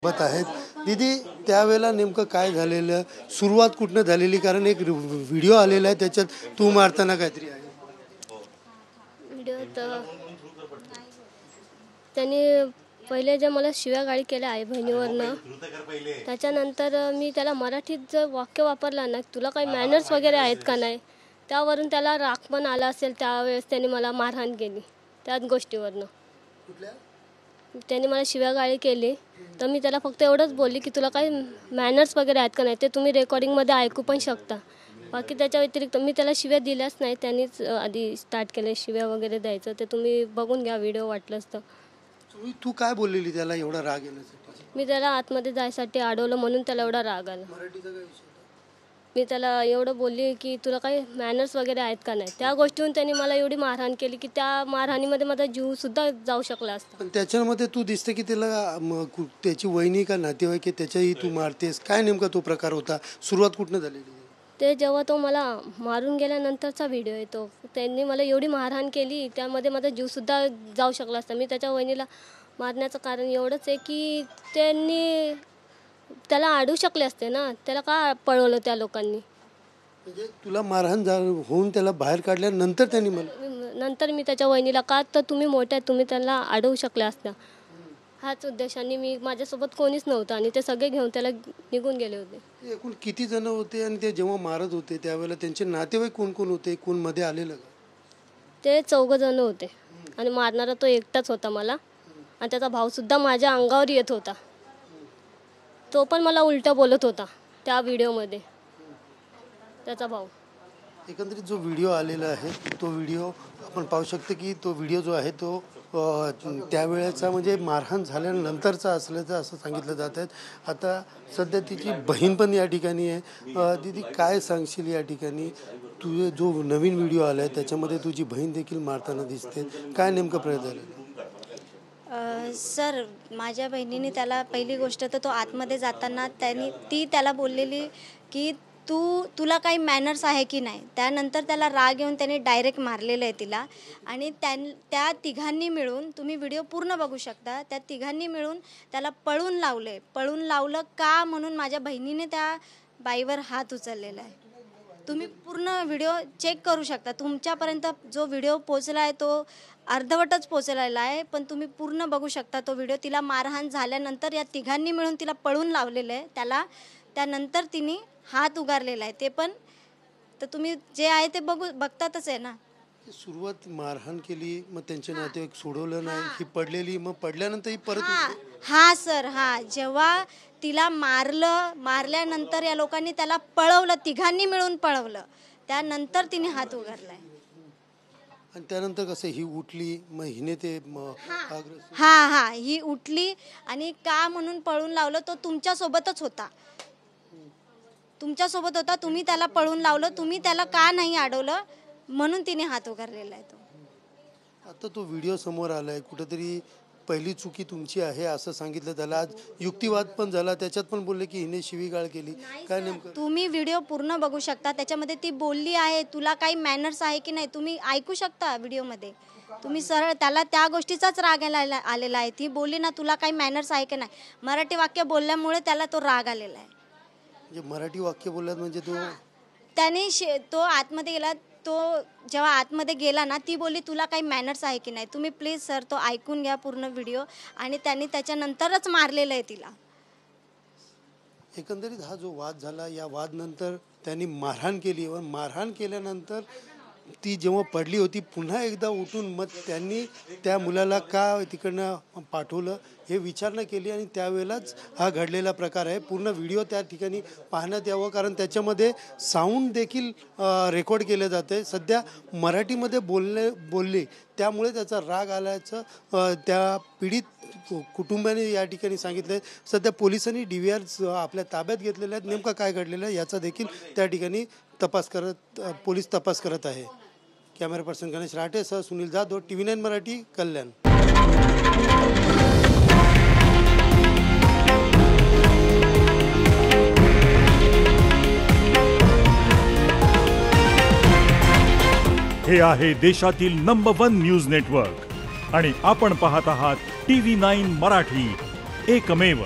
बत आहेत दीदी त्यावेळेला नेमकं काय झालेलं सुरुवात कुठनं झालेली कारण एक व्हिडिओ आलेला आहे त्याच्यात तू मारताना काहीतरी आहे व्हिडिओ तर त्यांनी पहिले जे मला शिव्या गाळी केल्या आहे बहिणीवरनं त्याच्यानंतर मी त्याला मराठीत जर वाक्य वापरला ना तुला काही मॅनर्स वगैरे आहेत का नाही त्यावरून त्याला राग पण आला असेल त्यावेळेस त्यांनी मला मारहाण केली त्याच गोष्टीवरनं त्यांनी मला शिव्या गाळी केली तर मी त्याला फक्त एवढंच बोलली की तुला काही मॅनर्स वगैरे आहेत का नाही ते तुम्ही रेकॉर्डिंगमध्ये ऐकू पण शकता बाकी त्याच्या व्यतिरिक्त मी त्याला शिव्या दिल्याच नाही त्यांनीच आधी स्टार्ट केले शिव्या वगैरे द्यायचं ते तुम्ही बघून घ्या व्हिडिओ वाटलंच तर तू काय बोललेली त्याला एवढा राग येण्यासाठी मी त्याला आतमध्ये जायसाठी अडवलं म्हणून त्याला एवढा राग आला मी त्याला एवढं बोलली की तुला काही मॅनर्स वगैरे आहेत का नाही त्या गोष्टीहून त्यांनी मला एवढी मारहाण केली की त्या मारहाणीमध्ये माझा जीव सुद्धा जाऊ शकला असता पण त्याच्यामध्ये तू दिसते की त्याला त्याची वहिनी का नातेवाईक आहे त्याच्याही तू मारतेस काय नेमका तो प्रकार होता सुरुवात कुठनं झालेली ते जेव्हा तो मला मारून गेल्यानंतरचा व्हिडिओ आहे तो त्यांनी मला एवढी मारहाण केली त्यामध्ये माझा जीवसुद्धा जाऊ शकला असता मी त्याच्या वहिनीला मारण्याचं कारण एवढंच आहे की त्यांनी त्याला अडवू शकले असते ना त्याला का पळवलं त्या लोकांनी म्हणजे तुला मारहाण होऊन त्याला बाहेर काढल्यानंतर त्यांनी नंतर मी त्याच्या वहिनीला का तर तुम्ही मोठ्या तुम्ही त्याला अडवू शकल्या असत्या हाच उद्देशाने मी माझ्यासोबत कोणीच नव्हतं आणि ते सगळे घेऊन त्याला निघून गेले होते एकूण किती जण होते आणि ते जेव्हा मारत होते त्यावेळेला त्यांचे नातेवाईक कोण कोण होते कोण मध्ये आलेलं ते 4 जण होते आणि मारणारा तो एकटाच होता मला आणि त्याचा भाऊसुद्धा माझ्या अंगावर येत होता तो पण मला उलटं बोलत होता त्या व्हिडिओमध्ये त्याचा भाऊ एकंदरीत जो व्हिडिओ आलेला आहे तो व्हिडिओ आपण पाहू शकतो की तो व्हिडिओ जो आहे तो त्यावेळेचा म्हणजे मारहाण झाल्यानंतरचा असल्याचं असं सांगितलं जात आहे आता सध्या तिची बहीण पण या ठिकाणी आहे दीदी काय सांगशील या ठिकाणी तुझे जो नवीन व्हिडिओ आला आहे त्याच्यामध्ये तुझी बहीण देखील मारताना दिसते काय नेमकं प्रयत्न झालं सर माझ्या बहिणीने त्याला पहिली गोष्ट तर तो आतमध्ये जाताना ती त्याला बोललेली की तुला काही मॅनर्स आहे की नाही त्यानंतर त्याला राग येऊन त्याने डायरेक्ट मारलेलं आहे तिला आणि त्या तिघांनी मिळून तुम्ही व्हिडिओ पूर्ण बघू शकता त्या तिघांनी मिळून त्याला पळून लावलं का म्हणून माझ्या बहिणीने त्या बाईवर हात उचललेला आहे तुम्ही पूर्ण व्हिडिओ चेक करू शकता तुमच्यापर्यंत जो व्हिडिओ पोचला आहे तो अर्धवटच पोचलेला आहे पण तुम्ही पूर्ण बघू शकता तो व्हिडिओ तिला मारहाण झाल्यानंतर या तिघांनी मिळून तिला पळून लावलेलं आहे त्यानंतर तिने हात उगारलेला आहे ते पण तर तुम्ही जे आहे ते बघतातच आहे ना सुरुवात मारहाण केली मग त्यांचे नातेवाईक सोडवलं नाही ही पडलेली मग पडल्यानंतर ही परत हा सर जेव्हा तिला मारल्यानंतर या लोकांनी त्याला पळवलं तिघांनी मिळून पळवलं त्यानंतर तिने हात उगारलाय आणि त्यानंतर कसं ही उठली मग हिने ते ही उठली आणि का म्हणून पळून लावलं तो तुमच्यासोबतच होता तुम्ही त्याला पळून लावलं तुम्ही त्याला का नाही अडवलं म्हणून तिने हात उगारलेला आहे तो आता तो व्हिडिओ समोर आलाय कुठेतरी पहिली चुकी तुमची आहे असं सांगितलं त्याला आज युक्तिवाद पण झाला त्याच्यात पण बोलले की हिने शिवीगाळ केली काय नेमकं तुम्ही व्हिडिओ पूर्ण बघू शकता त्याच्यामध्ये ती बोलली आहे तुला काही मॅनर्स आहे की नाही तुम्ही ऐकू शकता व्हिडिओमध्ये तुम्ही सरळ त्याला त्या गोष्टीचाच राग आलेला आहे ती बोलली ना तुला काही मॅनर्स आहे की नाही मराठी वाक्य बोलल्यामुळे त्याला तो राग आलेला आहे म्हणजे मराठी वाक्य बोललात म्हणजे तो आतमध्ये गेला तो जेव्हा आतमध्ये गेला ना ती बोलली तुला काही मॅनर्स आहे की नाही तुम्ही प्लीज सर तो ऐकून घ्या पूर्ण व्हिडिओ आणि त्यांनी त्याच्यानंतरच मारलेलं आहे तिला एकंदरीत हा जो वाद झाला या वाद नंतर त्यांनी मारहाण केली व मारहाण केल्यानंतर ती जेव्हा पडली होती पुन्हा एकदा उठून मग त्यांनी त्या मुलाला का तिकडनं पाठवलं हे विचारणा केली आणि त्यावेळेलाच हा घडलेला प्रकार आहे पूर्ण व्हिडिओ त्या ठिकाणी पाहण्यात यावं कारण त्याच्यामध्ये साऊंड देखील रेकॉर्ड केलं जाते सध्या मराठीमध्ये बोलले त्यामुळे त्याचा राग आल्याचं त्या पीडित कुटुंबाने या ठिकाणी सांगितलं आहे सध्या पोलिसांनी DVR आपल्या ताब्यात घेतलेल्या आहेत नेमका काय घडलेलं आहे याचा देखील त्या ठिकाणी पोलीस तपास करत आहे कॅमेरा पर्सन गणेश राठेसह सुनील जाधव TV9 मराठी कल्याण हे आहे देशातील नंबर 1 न्यूज नेटवर्क आणि आपण पाहत आहात TV9 मराठी एकमेव